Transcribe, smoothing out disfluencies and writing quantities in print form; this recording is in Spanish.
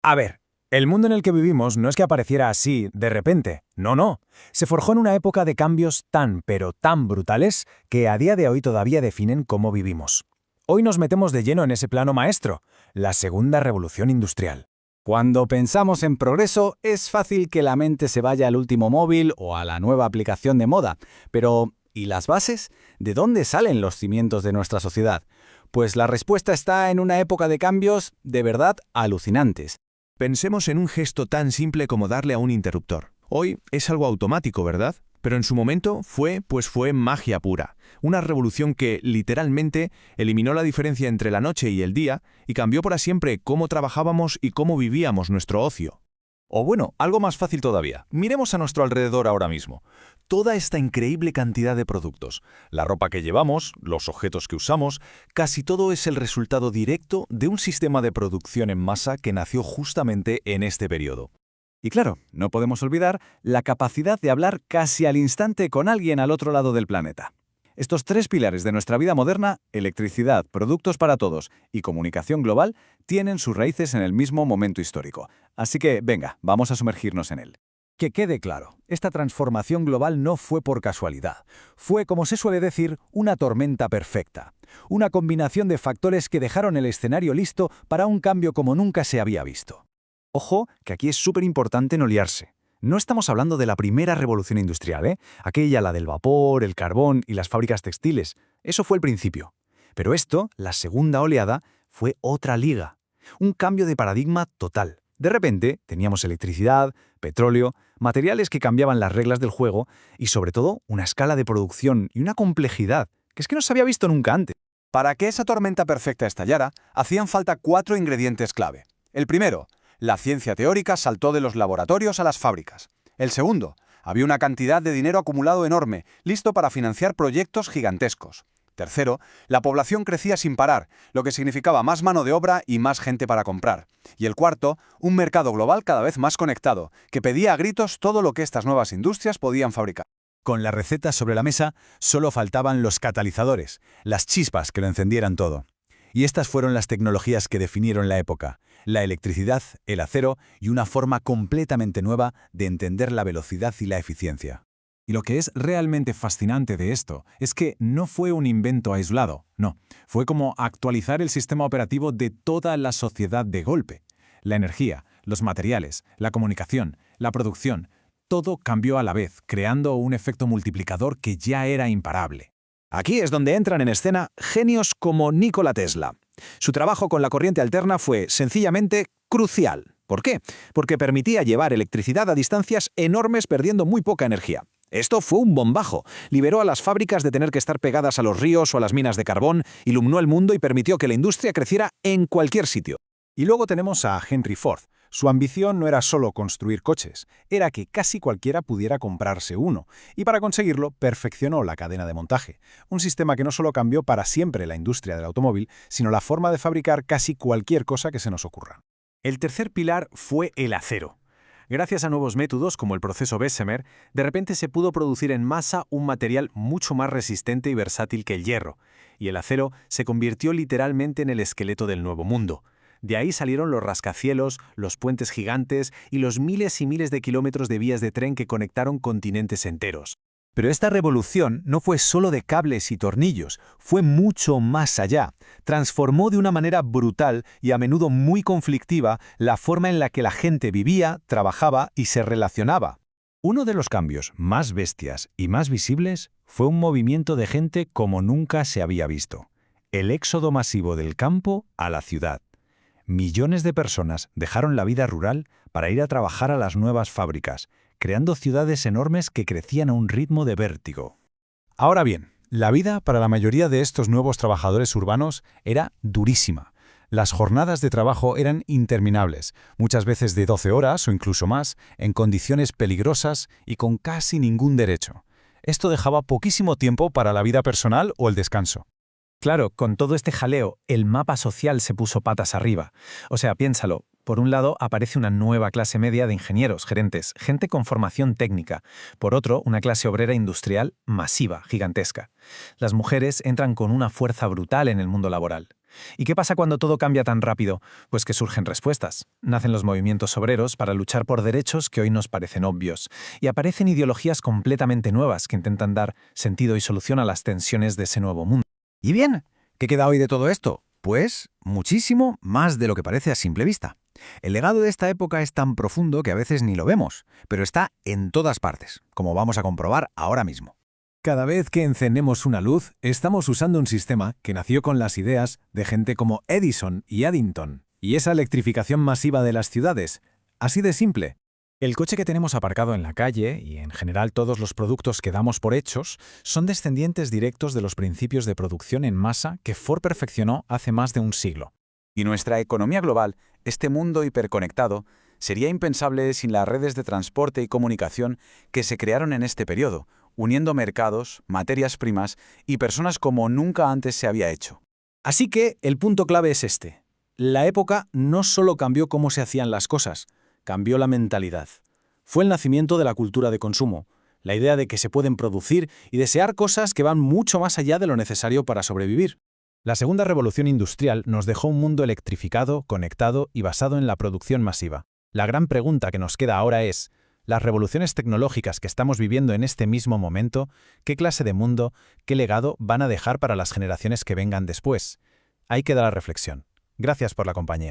A ver, el mundo en el que vivimos no es que apareciera así, de repente. No, no. Se forjó en una época de cambios tan, pero tan brutales que a día de hoy todavía definen cómo vivimos. Hoy nos metemos de lleno en ese plano maestro, la segunda revolución industrial. Cuando pensamos en progreso, es fácil que la mente se vaya al último móvil o a la nueva aplicación de moda. Pero, ¿y las bases? ¿De dónde salen los cimientos de nuestra sociedad? Pues la respuesta está en una época de cambios de verdad alucinantes. Pensemos en un gesto tan simple como darle a un interruptor. Hoy es algo automático, ¿verdad? Pero en su momento fue magia pura. Una revolución que, literalmente, eliminó la diferencia entre la noche y el día y cambió para siempre cómo trabajábamos y cómo vivíamos nuestro ocio. O bueno, algo más fácil todavía. Miremos a nuestro alrededor ahora mismo. Toda esta increíble cantidad de productos, la ropa que llevamos, los objetos que usamos, casi todo es el resultado directo de un sistema de producción en masa que nació justamente en este periodo. Y claro, no podemos olvidar la capacidad de hablar casi al instante con alguien al otro lado del planeta. Estos tres pilares de nuestra vida moderna, electricidad, productos para todos y comunicación global, tienen sus raíces en el mismo momento histórico. Así que, venga, vamos a sumergirnos en él. Que quede claro, esta transformación global no fue por casualidad. Fue, como se suele decir, una tormenta perfecta. Una combinación de factores que dejaron el escenario listo para un cambio como nunca se había visto. Ojo, que aquí es súper importante no liarse. No estamos hablando de la primera revolución industrial, ¿eh? Aquella, la del vapor, el carbón y las fábricas textiles. Eso fue el principio. Pero esto, la segunda oleada, fue otra liga. Un cambio de paradigma total. De repente, teníamos electricidad, petróleo, materiales que cambiaban las reglas del juego y, sobre todo, una escala de producción y una complejidad que es que no se había visto nunca antes. Para que esa tormenta perfecta estallara, hacían falta 4 ingredientes clave. El primero, la ciencia teórica saltó de los laboratorios a las fábricas. El segundo, había una cantidad de dinero acumulado enorme, listo para financiar proyectos gigantescos. Tercero, la población crecía sin parar, lo que significaba más mano de obra y más gente para comprar. Y el cuarto, un mercado global cada vez más conectado, que pedía a gritos todo lo que estas nuevas industrias podían fabricar. Con la receta sobre la mesa, solo faltaban los catalizadores, las chispas que lo encendieran todo. Y estas fueron las tecnologías que definieron la época: la electricidad, el acero y una forma completamente nueva de entender la velocidad y la eficiencia. Y lo que es realmente fascinante de esto es que no fue un invento aislado, no, fue como actualizar el sistema operativo de toda la sociedad de golpe. La energía, los materiales, la comunicación, la producción, todo cambió a la vez, creando un efecto multiplicador que ya era imparable. Aquí es donde entran en escena genios como Nikola Tesla. Su trabajo con la corriente alterna fue sencillamente crucial. ¿Por qué? Porque permitía llevar electricidad a distancias enormes perdiendo muy poca energía. Esto fue un bombazo. Liberó a las fábricas de tener que estar pegadas a los ríos o a las minas de carbón, iluminó el mundo y permitió que la industria creciera en cualquier sitio. Y luego tenemos a Henry Ford. Su ambición no era solo construir coches, era que casi cualquiera pudiera comprarse uno, y para conseguirlo perfeccionó la cadena de montaje, un sistema que no solo cambió para siempre la industria del automóvil, sino la forma de fabricar casi cualquier cosa que se nos ocurra. El tercer pilar fue el acero. Gracias a nuevos métodos como el proceso Bessemer, de repente se pudo producir en masa un material mucho más resistente y versátil que el hierro, y el acero se convirtió literalmente en el esqueleto del nuevo mundo. De ahí salieron los rascacielos, los puentes gigantes y los miles y miles de kilómetros de vías de tren que conectaron continentes enteros. Pero esta revolución no fue solo de cables y tornillos, fue mucho más allá. Transformó de una manera brutal y a menudo muy conflictiva la forma en la que la gente vivía, trabajaba y se relacionaba. Uno de los cambios más bestias y más visibles fue un movimiento de gente como nunca se había visto: el éxodo masivo del campo a la ciudad. Millones de personas dejaron la vida rural para ir a trabajar a las nuevas fábricas, creando ciudades enormes que crecían a un ritmo de vértigo. Ahora bien, la vida para la mayoría de estos nuevos trabajadores urbanos era durísima. Las jornadas de trabajo eran interminables, muchas veces de 12 horas o incluso más, en condiciones peligrosas y con casi ningún derecho. Esto dejaba poquísimo tiempo para la vida personal o el descanso. Claro, con todo este jaleo, el mapa social se puso patas arriba. O sea, piénsalo. Por un lado, aparece una nueva clase media de ingenieros, gerentes, gente con formación técnica. Por otro, una clase obrera industrial masiva, gigantesca. Las mujeres entran con una fuerza brutal en el mundo laboral. ¿Y qué pasa cuando todo cambia tan rápido? Pues que surgen respuestas. Nacen los movimientos obreros para luchar por derechos que hoy nos parecen obvios. Y aparecen ideologías completamente nuevas que intentan dar sentido y solución a las tensiones de ese nuevo mundo. Y bien, ¿qué queda hoy de todo esto? Pues muchísimo más de lo que parece a simple vista. El legado de esta época es tan profundo que a veces ni lo vemos, pero está en todas partes, como vamos a comprobar ahora mismo. Cada vez que encendemos una luz, estamos usando un sistema que nació con las ideas de gente como Edison y Addington, y esa electrificación masiva de las ciudades. Así de simple. El coche que tenemos aparcado en la calle, y en general todos los productos que damos por hechos, son descendientes directos de los principios de producción en masa que Ford perfeccionó hace más de un siglo. Y nuestra economía global, este mundo hiperconectado, sería impensable sin las redes de transporte y comunicación que se crearon en este periodo, uniendo mercados, materias primas y personas como nunca antes se había hecho. Así que el punto clave es este. La época no solo cambió cómo se hacían las cosas, cambió la mentalidad. Fue el nacimiento de la cultura de consumo, la idea de que se pueden producir y desear cosas que van mucho más allá de lo necesario para sobrevivir. La segunda revolución industrial nos dejó un mundo electrificado, conectado y basado en la producción masiva. La gran pregunta que nos queda ahora es, las revoluciones tecnológicas que estamos viviendo en este mismo momento, ¿qué clase de mundo, qué legado van a dejar para las generaciones que vengan después? Ahí queda la reflexión. Gracias por la compañía.